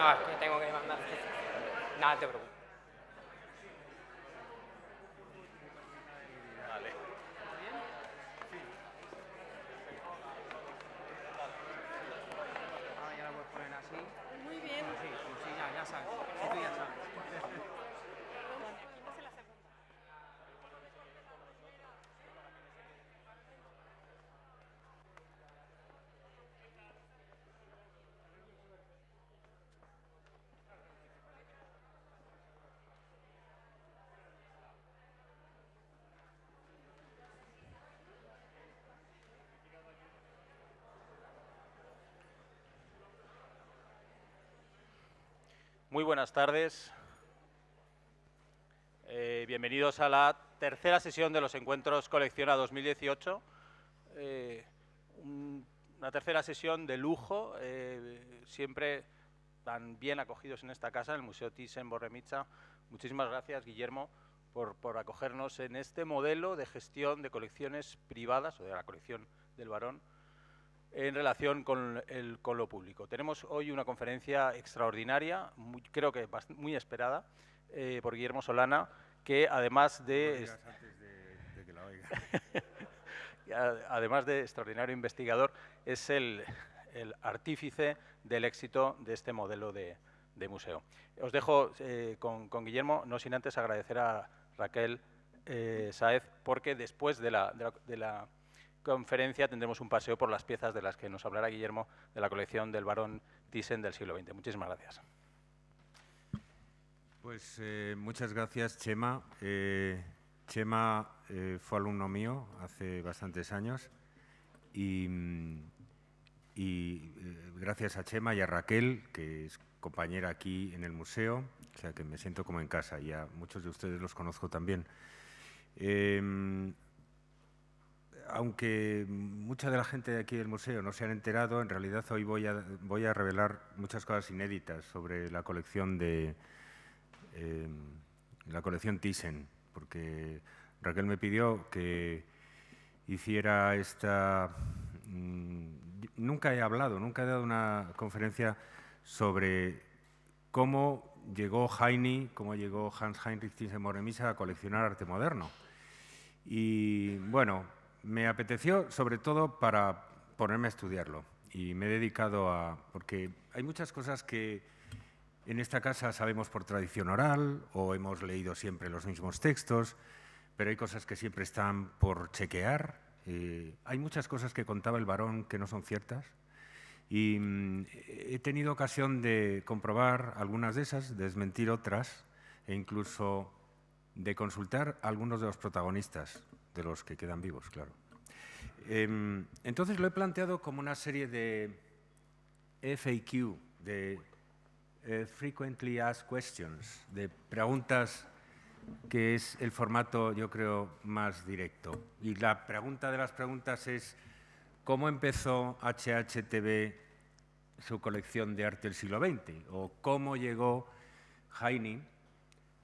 No, es que tengo que mandar. Nada, te preocupes. Vale. Ah, ya la puedes poner así. Muy bien. Sí, sí, sí, ya sabes. Sí, tú ya sabes. Muy buenas tardes. Bienvenidos a la tercera sesión de los Encuentros Colecciona 2018. Una tercera sesión de lujo, siempre tan bien acogidos en esta casa, en el Museo Thyssen-Bornemisza. Muchísimas gracias, Guillermo, por acogernos en este modelo de gestión de colecciones privadas, o de la colección del Barón, en relación con lo público. Tenemos hoy una conferencia extraordinaria, creo que muy esperada, por Guillermo Solana, que además de... antes de que la oiga. Además de extraordinario investigador, es el artífice del éxito de este modelo de museo. Os dejo con Guillermo, no sin antes agradecer a Raquel Sáez, porque después de la conferencia tendremos un paseo por las piezas de las que nos hablará Guillermo, de la colección del Barón Thyssen del siglo XX. Muchísimas gracias. Pues muchas gracias, Chema. Chema fue alumno mío hace bastantes años y gracias a Chema y a Raquel, que es compañera aquí en el museo, o sea que me siento como en casa y a muchos de ustedes los conozco también. Aunque mucha de la gente de aquí del museo no se han enterado, en realidad hoy voy a revelar muchas cosas inéditas sobre la colección Thyssen, porque Raquel me pidió que hiciera esta... nunca he dado una conferencia sobre cómo llegó Heine, cómo llegó Hans Heinrich Thyssen-Bornemisza a coleccionar arte moderno. Y bueno, me apeteció sobre todo para ponerme a estudiarlo y me he dedicado a... porque hay muchas cosas que en esta casa sabemos por tradición oral o hemos leído siempre los mismos textos, pero hay cosas que siempre están por chequear. Hay muchas cosas que contaba el Barón que no son ciertas y he tenido ocasión de comprobar algunas de esas, desmentir otras e incluso de consultar a algunos de los protagonistas, de los que quedan vivos, claro. Entonces lo he planteado como una serie de FAQ, de Frequently Asked Questions, de preguntas que es el formato, yo creo, más directo. Y la pregunta de las preguntas es, ¿cómo empezó HHTV su colección de arte del siglo XX? ¿O cómo llegó Heine,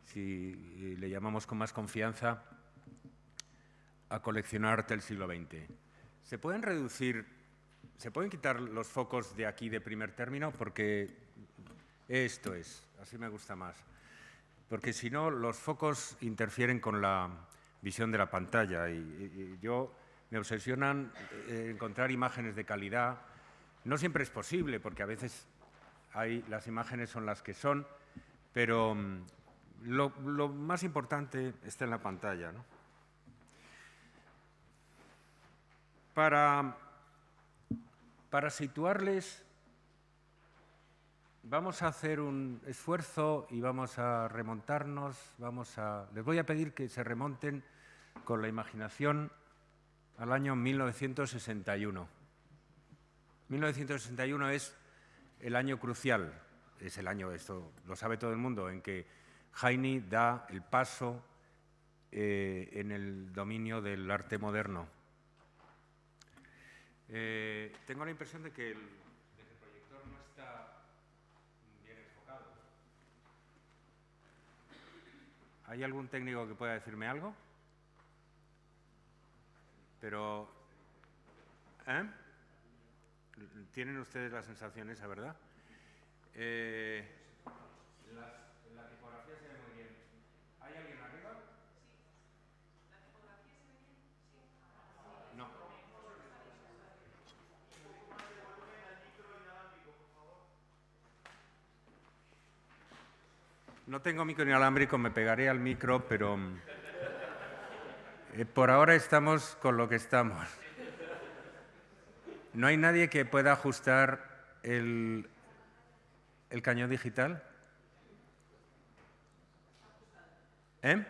si le llamamos con más confianza, a coleccionar arte del siglo XX? ¿Se pueden quitar los focos de aquí de primer término? Porque esto es, así me gusta más. Porque si no, los focos interfieren con la visión de la pantalla y me obsesionan encontrar imágenes de calidad. No siempre es posible, porque a veces las imágenes son las que son, pero lo más importante está en la pantalla, ¿no? Para situarles, vamos a hacer un esfuerzo y vamos a remontarnos, les voy a pedir que se remonten con la imaginación al año 1961. 1961 es el año crucial, es el año, esto lo sabe todo el mundo, en que Heine da el paso en el dominio del arte moderno. Tengo la impresión de que el proyector no está bien enfocado. ¿Hay algún técnico que pueda decirme algo? Pero... ¿Tienen ustedes la sensación esa, verdad? La tipografía se ve muy bien. ¿Hay alguien arriba? ¿La tipografía se ve bien? No. No tengo micro inalámbrico, me pegaré al micro, pero por ahora estamos con lo que estamos. ¿No hay nadie que pueda ajustar el cañón digital? ¿Eh?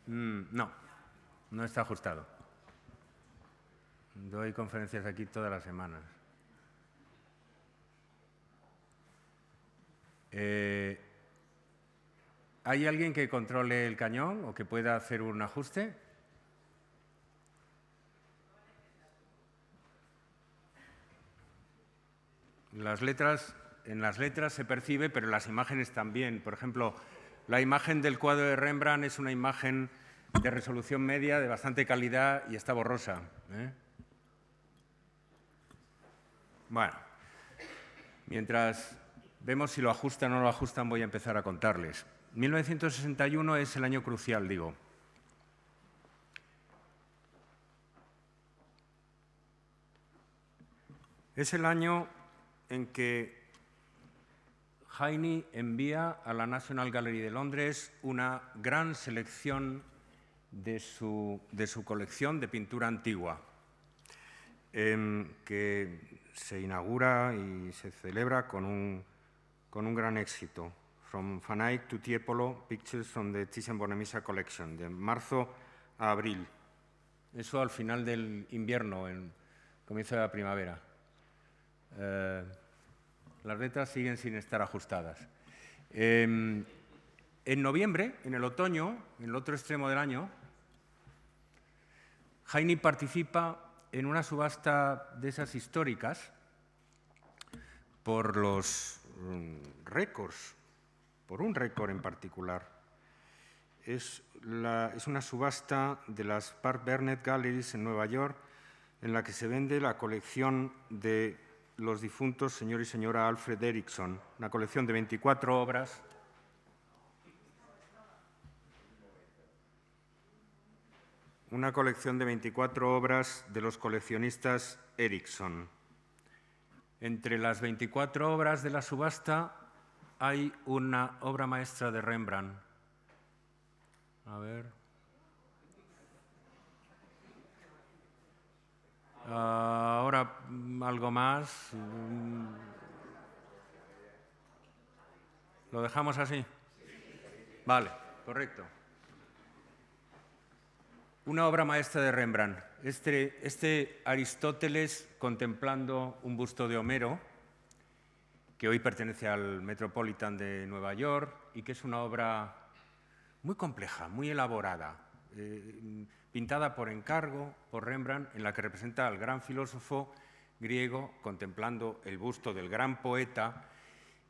No, no está ajustado. Doy conferencias aquí todas las semanas. ¿Hay alguien que controle el cañón o que pueda hacer un ajuste? En las letras se percibe, pero en las imágenes también. Por ejemplo, la imagen del cuadro de Rembrandt es una imagen de resolución media, de bastante calidad y está borrosa. Bueno, mientras vemos si lo ajustan o no lo ajustan, voy a empezar a contarles. 1961 es el año crucial, digo. Es el año en que Heine envía a la National Gallery de Londres una gran selección de su colección de pintura antigua, que se inaugura y se celebra con un gran éxito. From Van Eyck to Tiepolo, Pictures from the Thyssen-Bornemisza Collection, de marzo a abril. Eso al final del invierno, en comienzo de la primavera. Las letras siguen sin estar ajustadas. En noviembre, en el otoño, en el otro extremo del año, Heine participa en una subasta de esas históricas por los récords, por un récord en particular. Es una subasta de las Park Burnett Galleries en Nueva York, en la que se vende la colección de los difuntos señor y señora Alfred Eriksson, una colección de 24 obras. Una colección de 24 obras de los coleccionistas Eriksson. Entre las 24 obras de la subasta hay una obra maestra de Rembrandt. A ver. Ahora algo más. ¿Lo dejamos así? Vale, correcto. Una obra maestra de Rembrandt. Este Aristóteles contemplando un busto de Homero, que hoy pertenece al Metropolitan de Nueva York y que es una obra muy compleja, muy elaborada, pintada por encargo por Rembrandt, en la que representa al gran filósofo griego contemplando el busto del gran poeta.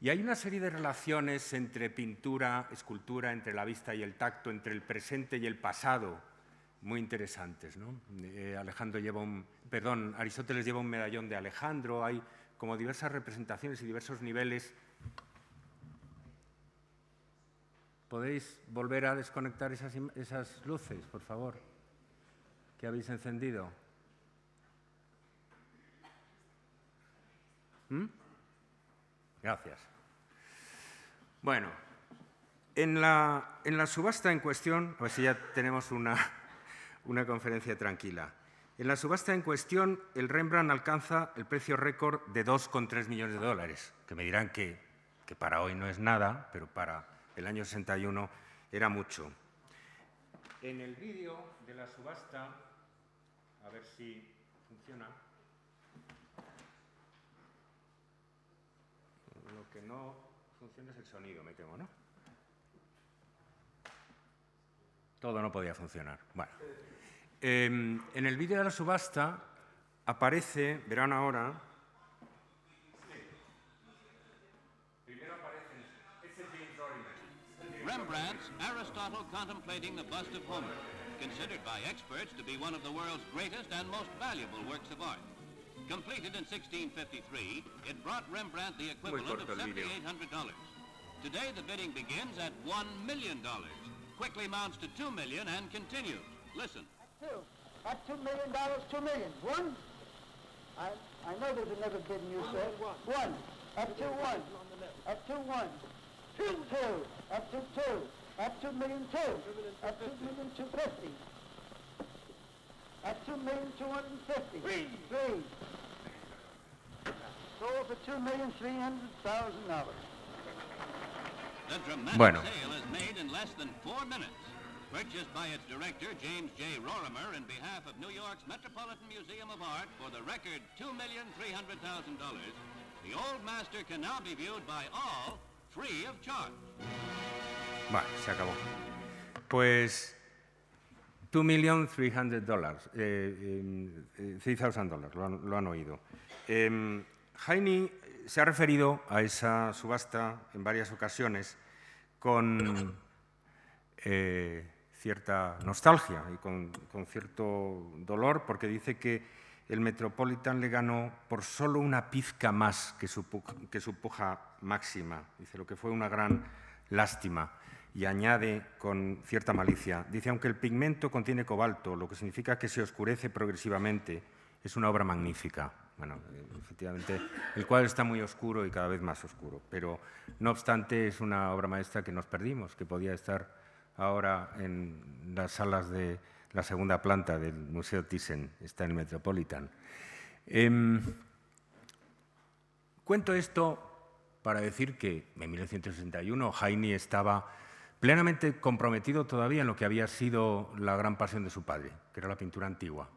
Y hay una serie de relaciones entre pintura, escultura, entre la vista y el tacto, entre el presente y el pasado, muy interesantes, ¿no? Aristóteles lleva un medallón de Alejandro, hay como diversas representaciones y diversos niveles. ¿Podéis volver a desconectar esas luces, por favor, que habéis encendido? Gracias. Bueno, en la subasta en cuestión, pues ya tenemos una conferencia tranquila. En la subasta en cuestión, el Rembrandt alcanza el precio récord de $2,3 millones, que me dirán que para hoy no es nada, pero para el año 61 era mucho. En el vídeo de la subasta, a ver si funciona. Lo que no funciona es el sonido, me temo, ¿no? Todo no podía funcionar. Bueno. En el vídeo de la subasta aparece, verán ahora, primero aparece este James Oriman. Rembrandt's Aristotle contemplating the bust of Homer, considered by experts to be one of the world's greatest and most valuable works of art. Completed in 1653, it brought Rembrandt the equivalent of $7,800. Today, the bidding begins at $1 million, quickly mounts to $2 million, and continues. Listen. At $2 million, $2 million. One? I know there's another bid in you, sir. One. At 2-1. At 2-1. 2. At 2-2. At 2 million 2. At 2 million 250. At 2 million 250. 3. Sold for $2,300,000. The dramatic Bueno. sale is made in less than 4 minutes. Purchased by its director, James J. Rorimer, in behalf of New York's Metropolitan Museum of Art for the record $2,300,000, the old master can now be viewed by all free of charge. Vale, se acabó. Pues $2,300,000, $3,000, lo han oído. Heine se ha referido a esa subasta en varias ocasiones con cierta nostalgia y con cierto dolor, porque dice que el Metropolitan le ganó por solo una pizca más que su puja máxima. Dice, lo que fue una gran lástima. Y añade con cierta malicia, dice, aunque el pigmento contiene cobalto, lo que significa que se oscurece progresivamente, es una obra magnífica. Bueno, efectivamente, el cuadro está muy oscuro y cada vez más oscuro, pero no obstante es una obra maestra que nos perdimos, que podía estar ahora en las salas de la segunda planta del Museo Thyssen, está en el Metropolitan. Cuento esto para decir que en 1961 Heine estaba plenamente comprometido todavía en lo que había sido la gran pasión de su padre, que era la pintura antigua.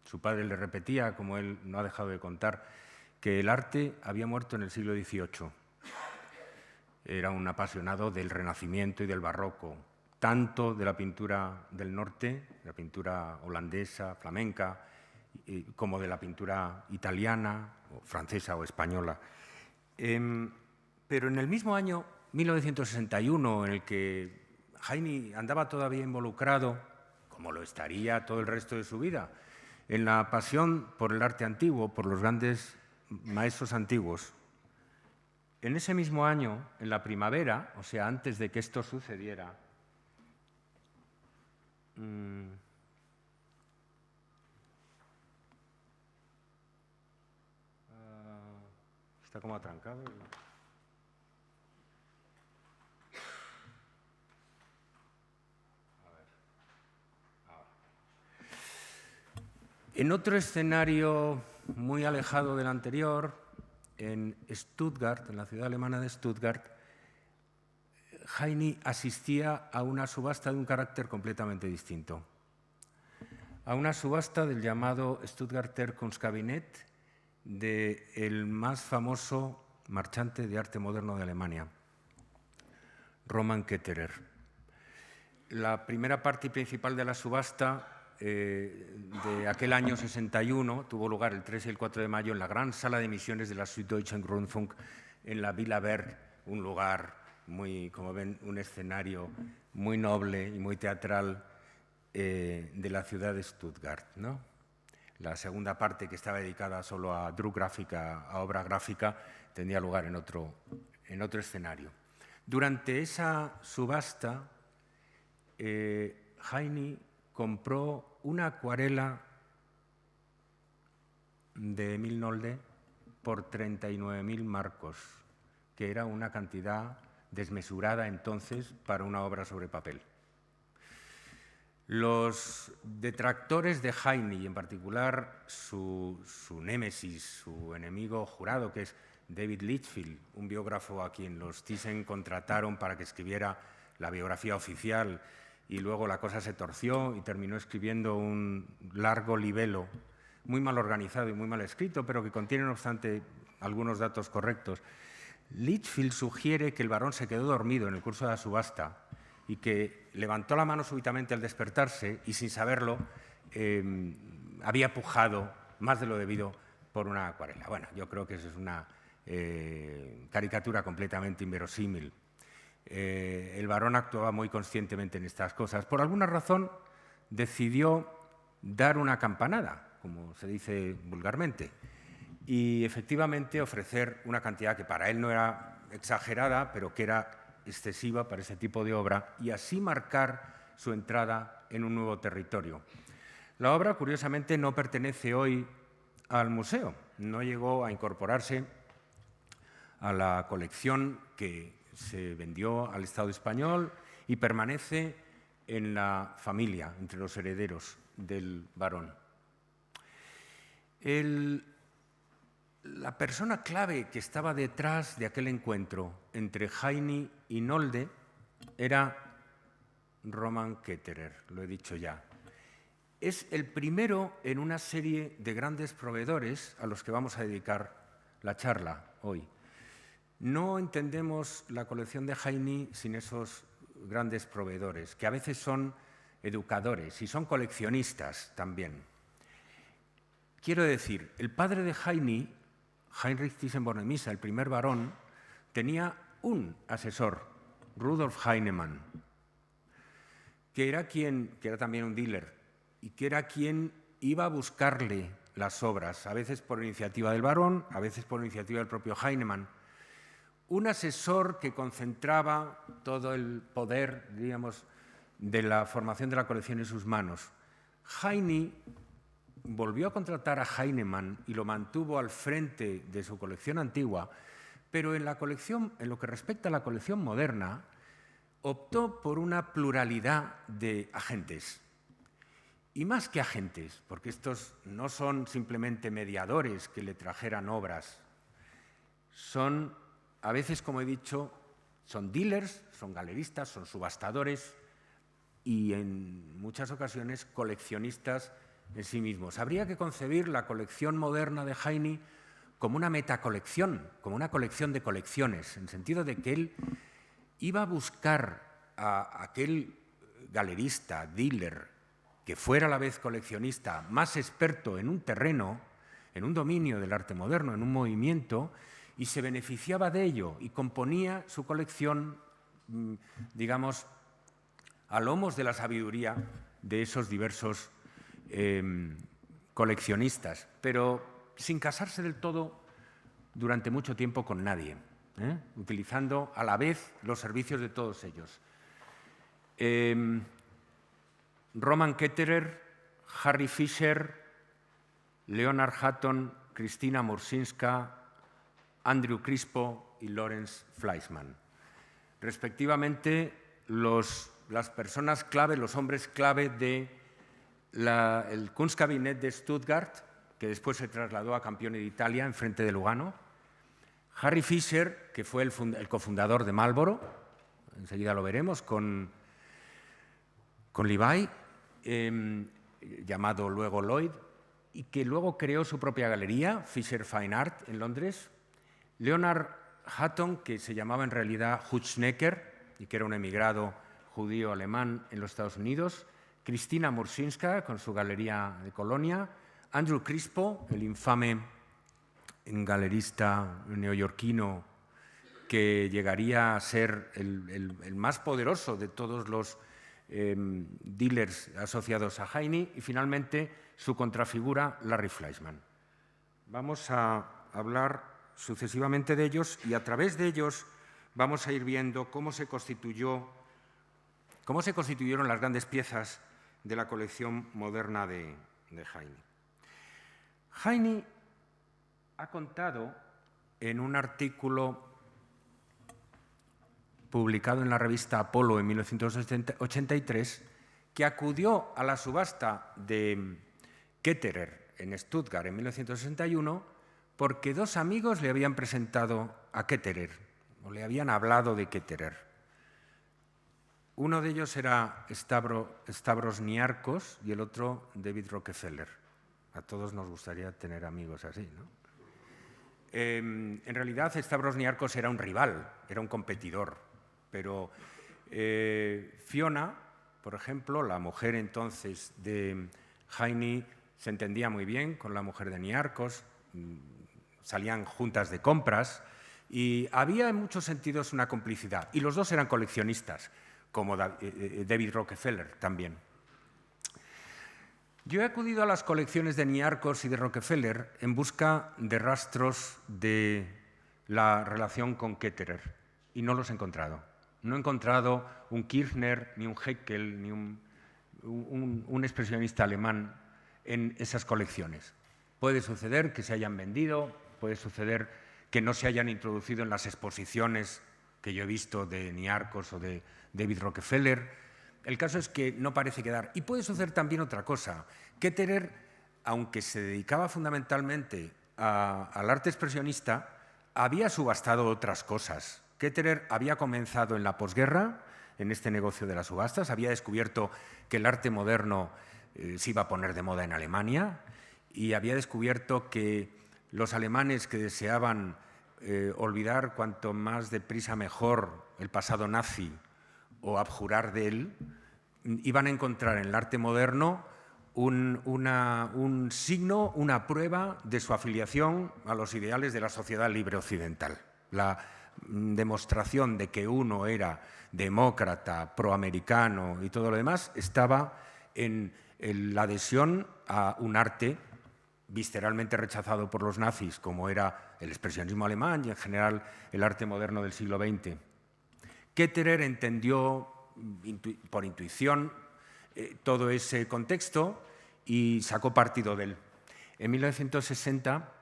Su padre le repetía, como él no ha dejado de contar, que el arte había muerto en el siglo XVIII. Era un apasionado del Renacimiento y del Barroco, tanto de la pintura del norte, de la pintura holandesa, flamenca, como de la pintura italiana, o francesa o española. Pero en el mismo año 1961, en el que Heine andaba todavía involucrado, como lo estaría todo el resto de su vida, en la pasión por el arte antiguo, por los grandes maestros antiguos, en ese mismo año, en la primavera, o sea, antes de que esto sucediera, está como atrancado. En otro escenario muy alejado del anterior, en Stuttgart, en la ciudad alemana de Stuttgart, Heine asistía a una subasta de un carácter completamente distinto. A una subasta del llamado Stuttgarter Kunstkabinett del más famoso marchante de arte moderno de Alemania, Roman Ketterer. La primera parte principal de la subasta de aquel año 61 tuvo lugar el 3 y el 4 de mayo en la gran sala de emisiones de la Süddeutschen Rundfunk en la Villa Berg, un lugar muy, como ven, un escenario muy noble y muy teatral de la ciudad de Stuttgart, ¿no? La segunda parte, que estaba dedicada solo a Druckgrafika, a obra gráfica, tendría lugar en otro escenario. Durante esa subasta, Heine compró una acuarela de Emil Nolde por 39.000 marcos, que era una cantidad desmesurada entonces para una obra sobre papel. Los detractores de Heine, y en particular su némesis, su enemigo jurado, que es David Litchfield, un biógrafo a quien los Thyssen contrataron para que escribiera la biografía oficial, y luego la cosa se torció y terminó escribiendo un largo libelo, muy mal organizado y muy mal escrito, pero que contiene, no obstante, algunos datos correctos. Litchfield sugiere que el varón se quedó dormido en el curso de la subasta y que levantó la mano súbitamente al despertarse y, sin saberlo, había pujado más de lo debido por una acuarela. Bueno, yo creo que eso es una caricatura completamente inverosímil. El varón actuaba muy conscientemente en estas cosas. Por alguna razón decidió dar una campanada, como se dice vulgarmente, y efectivamente ofrecer una cantidad que para él no era exagerada, pero que era excesiva para ese tipo de obra, y así marcar su entrada en un nuevo territorio. La obra, curiosamente, no pertenece hoy al museo, no llegó a incorporarse a la colección que se vendió al Estado español y permanece en la familia, entre los herederos del barón. La persona clave que estaba detrás de aquel encuentro entre Heine y Nolde era Roman Ketterer, lo he dicho ya. Es el primero en una serie de grandes proveedores a los que vamos a dedicar la charla hoy. No entendemos la colección de Heine sin esos grandes proveedores, que a veces son educadores y son coleccionistas también. Quiero decir, el padre de Heine, Heinrich Thyssen-Bornemisza, el primer barón, tenía un asesor, Rudolf Heinemann, que era también un dealer, y que era quien iba a buscarle las obras, a veces por iniciativa del barón, a veces por iniciativa del propio Heinemann. Un asesor que concentraba todo el poder, diríamos, de la formación de la colección en sus manos. Heine volvió a contratar a Heinemann y lo mantuvo al frente de su colección antigua, pero en lo que respecta a la colección moderna, optó por una pluralidad de agentes. Y más que agentes, porque estos no son simplemente mediadores que le trajeran obras, son, a veces, como he dicho, son dealers, son galeristas, son subastadores y en muchas ocasiones coleccionistas en sí mismos. Habría que concebir la colección moderna de Heine como una metacolección, como una colección de colecciones, en el sentido de que él iba a buscar a aquel galerista, dealer, que fuera a la vez coleccionista, más experto en un terreno, en un dominio del arte moderno, en un movimiento, y se beneficiaba de ello y componía su colección, digamos, a lomos de la sabiduría de esos diversos coleccionistas, pero sin casarse del todo durante mucho tiempo con nadie, utilizando a la vez los servicios de todos ellos. Roman Ketterer, Harry Fischer, Leonard Hutton, Cristina Mursinska, Andrew Crispo y Lawrence Fleischmann. Respectivamente, las personas clave, los hombres clave del Kunstkabinett de Stuttgart, que después se trasladó a Campione d'Italia, enfrente de Lugano. Harry Fischer, que fue el cofundador de Marlboro, enseguida lo veremos, con Levi, llamado luego Lloyd, y que luego creó su propia galería, Fisher Fine Art, en Londres. Leonard Hutton, que se llamaba en realidad Hutschnecker, y que era un emigrado judío-alemán en los Estados Unidos. Cristina Mursinska, con su galería de Colonia. Andrew Crispo, el infame galerista neoyorquino que llegaría a ser el más poderoso de todos los dealers asociados a Heine, y finalmente su contrafigura, Larry Fleischmann. Vamos a hablar sucesivamente de ellos y a través de ellos vamos a ir viendo cómo se constituyeron las grandes piezas de la colección moderna de Heine. Heine ha contado en un artículo publicado en la revista Apollo en 1983, que acudió a la subasta de Ketterer en Stuttgart en 1961 porque dos amigos le habían presentado a Ketterer, o le habían hablado de Ketterer. Uno de ellos era Stavros Niarchos y el otro David Rockefeller. A todos nos gustaría tener amigos así, ¿no? En realidad, Stavros Niarchos era un rival, era un competidor, pero Fiona, por ejemplo, la mujer entonces de Heine, se entendía muy bien con la mujer de Niarchos, salían juntas de compras y había en muchos sentidos una complicidad. Y los dos eran coleccionistas, como David Rockefeller también. Yo he acudido a las colecciones de Niarchos y de Rockefeller en busca de rastros de la relación con Ketterer y no los he encontrado. No he encontrado un Kirchner, ni un Haeckel, ni un expresionista alemán en esas colecciones. Puede suceder que se hayan vendido, puede suceder que no se hayan introducido en las exposiciones que yo he visto de Niarchos o de David Rockefeller. El caso es que no parece quedar. Y puede suceder también otra cosa. Ketterer, aunque se dedicaba fundamentalmente al arte expresionista, había subastado otras cosas. Ketterer había comenzado en la posguerra, en este negocio de las subastas, había descubierto que el arte moderno se iba a poner de moda en Alemania y había descubierto que los alemanes que deseaban olvidar cuanto más deprisa mejor el pasado nazi o abjurar de él, iban a encontrar en el arte moderno un signo, una prueba de su afiliación a los ideales de la sociedad libre occidental. La demostración de que uno era demócrata, proamericano y todo lo demás estaba en la adhesión a un arte visceralmente rechazado por los nazis, como era el expresionismo alemán y en general el arte moderno del siglo XX. Ketterer entendió por intuición todo ese contexto y sacó partido de él. En 1960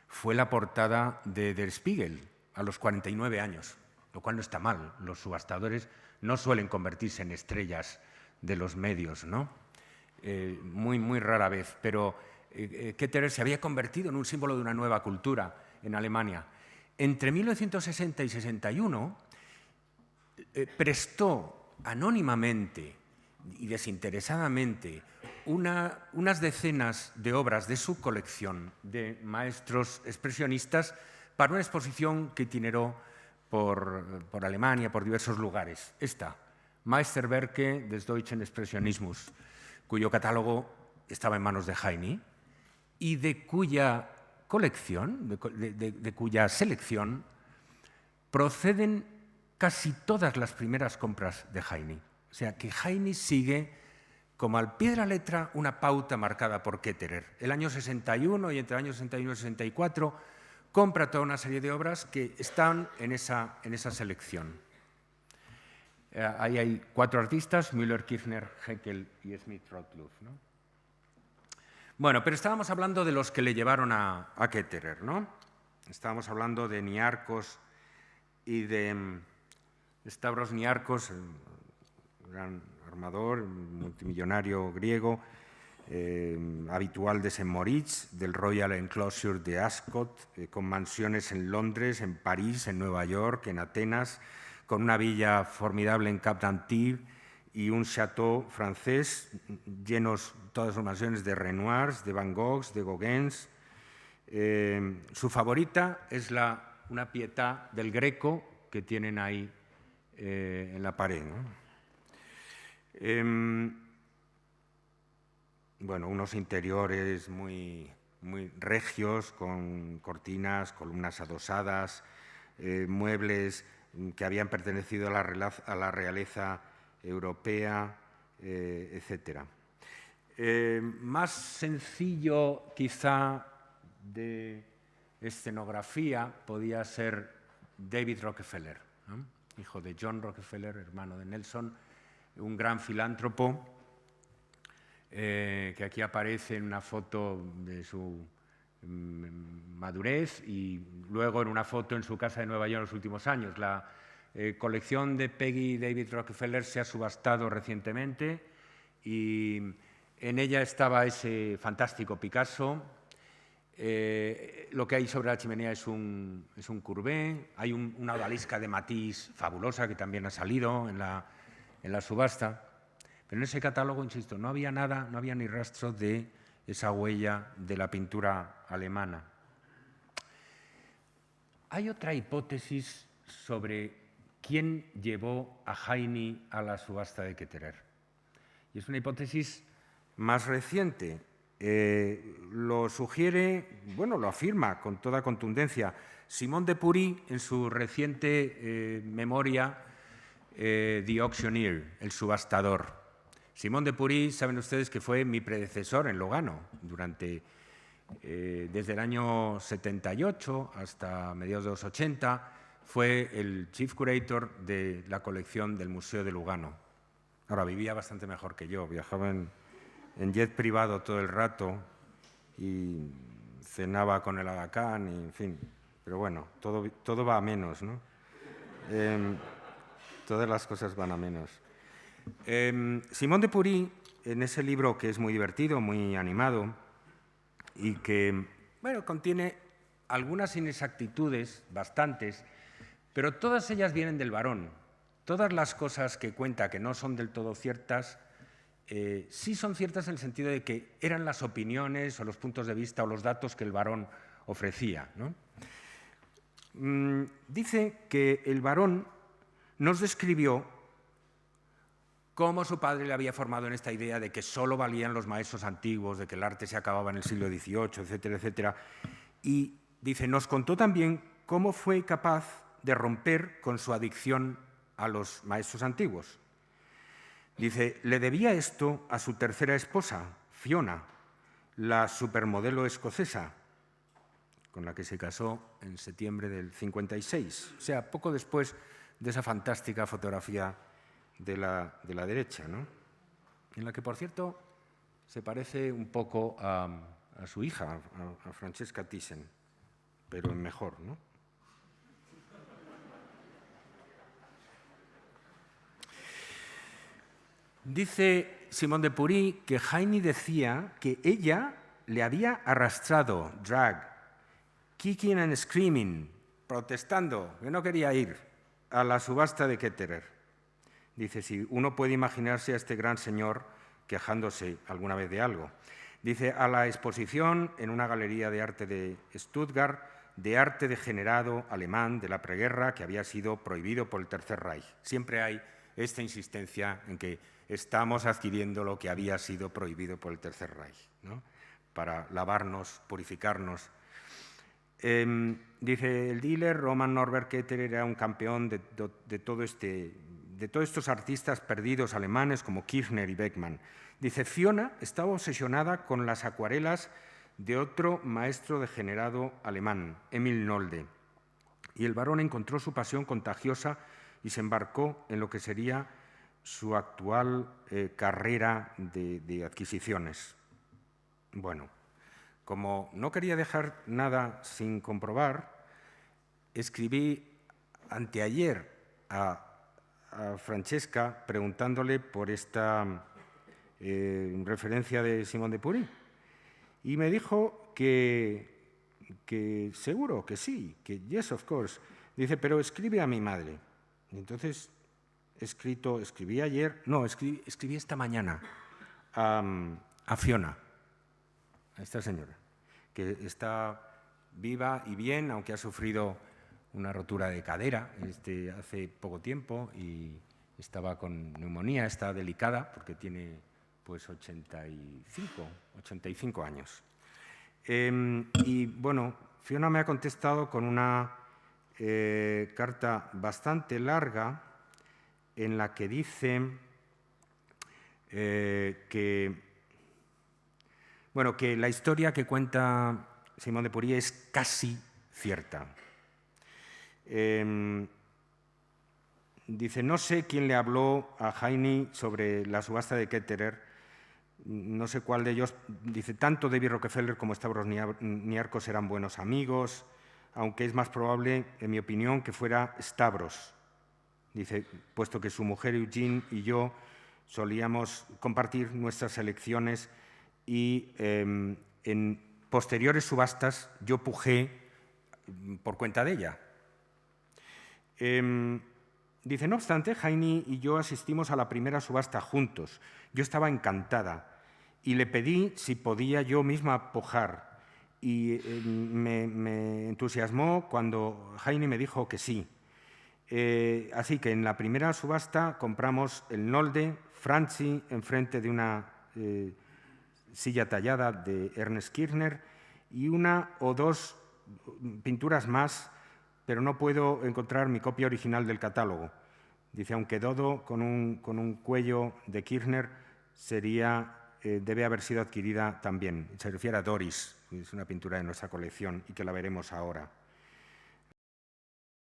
fue la portada de Der Spiegel a los 49 años, lo cual no está mal. Los subastadores no suelen convertirse en estrellas de los medios, ¿no? Muy rara vez, pero Ketterer se había convertido en un símbolo de una nueva cultura en Alemania. Entre 1960 y 61 prestó anónimamente y desinteresadamente unas decenas de obras de su colección de maestros expresionistas para una exposición que itineró por Alemania, por diversos lugares. Esta, Meisterwerke des Deutschen Expressionismus, cuyo catálogo estaba en manos de Heine y de cuya colección, de cuya selección, proceden casi todas las primeras compras de Heine. O sea, que Heine sigue como al pie de la letra una pauta marcada por Ketterer. El año 61 y entre el año 61 y 64 compra toda una serie de obras que están en esa selección. Ahí hay 4 artistas, Müller, Kirchner, Haeckel y Smith-Rottluff, ¿no? Bueno, pero estábamos hablando de los que le llevaron a Ketterer, ¿no? Estábamos hablando de Niarchos y de Stavros Niarchos, el gran armador, multimillonario griego, habitual de St. Moritz, del Royal Enclosure de Ascot, con mansiones en Londres, en París, en Nueva York, en Atenas, con una villa formidable en Cap d'Antibes y un château francés llenos todas sus mansiones de Renoirs, de Van Goghs, de Gauguins. Su favorita es una Pietà del Greco que tienen ahí en la pared, ¿no? Bueno, unos interiores muy regios, con cortinas, columnas adosadas, muebles que habían pertenecido a la realeza europea, etc. Más sencillo, quizá, de escenografía podía ser David Rockefeller, ¿no? Hijo de John Rockefeller, hermano de Nelson, un gran filántropo, que aquí aparece en una foto de su madurez y luego en una foto en su casa de Nueva York en los últimos años. La colección de Peggy y David Rockefeller se ha subastado recientemente y en ella estaba ese fantástico Picasso. Lo que hay sobre la chimenea es un Courbet. Hay una odalisca de Matisse fabulosa que también ha salido en la subasta. Pero en ese catálogo, insisto, no había nada, no había ni rastro de esa huella de la pintura alemana. Hay otra hipótesis sobre quién llevó a Heine a la subasta de Ketterer. Y es una hipótesis más reciente. Lo sugiere, bueno, lo afirma con toda contundencia Simon de Pury en su reciente memoria The Auctioneer, el subastador, Simón de Purí, saben ustedes que fue mi predecesor en Lugano desde el año 78 hasta mediados de los 80, fue el Chief Curator de la colección del Museo de Lugano. Ahora, vivía bastante mejor que yo, viajaba en jet privado todo el rato y cenaba con el Aga Khan, y, en fin, pero bueno, todo va a menos, ¿no? Todas las cosas van a menos. Simón de Purí, en ese libro que es muy divertido, muy animado y que, bueno, contiene algunas inexactitudes, bastantes, pero todas ellas vienen del varón. Todas las cosas que cuenta que no son del todo ciertas, sí son ciertas en el sentido de que eran las opiniones o los puntos de vista o los datos que el varón ofrecía, ¿no? Dice que el varón nos describió cómo su padre le había formado en esta idea de que solo valían los maestros antiguos, de que el arte se acababa en el siglo XVIII, etcétera, etcétera. Y dice, nos contó también cómo fue capaz de romper con su adicción a los maestros antiguos. Dice, le debía esto a su tercera esposa, Fiona, la supermodelo escocesa, con la que se casó en septiembre del 56, o sea, poco después de esa fantástica fotografía de la derecha, ¿no? En la que, por cierto, se parece un poco a su hija, a Francesca Thyssen, pero en mejor, ¿no? Dice Simón de Purí que Heine decía que ella le había arrastrado, drag, kicking and screaming, protestando, que no quería ir a la subasta de Ketterer. Dice, si uno puede imaginarse a este gran señor quejándose alguna vez de algo. Dice, a la exposición en una galería de arte de Stuttgart, de arte degenerado alemán de la preguerra que había sido prohibido por el Tercer Reich. Siempre hay esta insistencia en que estamos adquiriendo lo que había sido prohibido por el Tercer Reich, ¿no? Para lavarnos, purificarnos. Dice, el dealer Roman Norbert Ketterer era un campeón de todos estos artistas perdidos alemanes como Kirchner y Beckmann. Dice, Fiona estaba obsesionada con las acuarelas de otro maestro degenerado alemán, Emil Nolde, y el varón encontró su pasión contagiosa y se embarcó en lo que sería su actual carrera de adquisiciones. Bueno, como no quería dejar nada sin comprobar, escribí anteayer a Francesca preguntándole por esta referencia de Simón de Purí y me dijo que seguro, que sí, que yes, of course. Dice, pero escribe a mi madre. Y entonces escribí ayer, no, escribí esta mañana a Fiona, a esta señora, que está viva y bien, aunque ha sufrido una rotura de cadera hace poco tiempo y estaba con neumonía, está delicada porque tiene pues 85 años. Y bueno, Fiona me ha contestado con una carta bastante larga en la que dice que la historia que cuenta Simón de Purí es casi cierta. Dice, no sé quién le habló a Heine sobre la subasta de Ketterer, no sé cuál de ellos. Dice, tanto David Rockefeller como Stavros Niarchos eran buenos amigos, aunque es más probable, en mi opinión, que fuera Stavros. Dice, puesto que su mujer Eugene y yo solíamos compartir nuestras elecciones y en posteriores subastas yo pujé por cuenta de ella. Dice, no obstante, Heine y yo asistimos a la primera subasta juntos. Yo estaba encantada y le pedí si podía yo misma pujar. Y me entusiasmó cuando Heine me dijo que sí. Así que en la primera subasta compramos el Nolde, Franzi, enfrente de una silla tallada de Ernest Kirchner y una o dos pinturas más, pero no puedo encontrar mi copia original del catálogo. Dice, aunque Dodo con un cuello de Kirchner debe haber sido adquirida también. Se refiere a Doris, que es una pintura de nuestra colección y que la veremos ahora.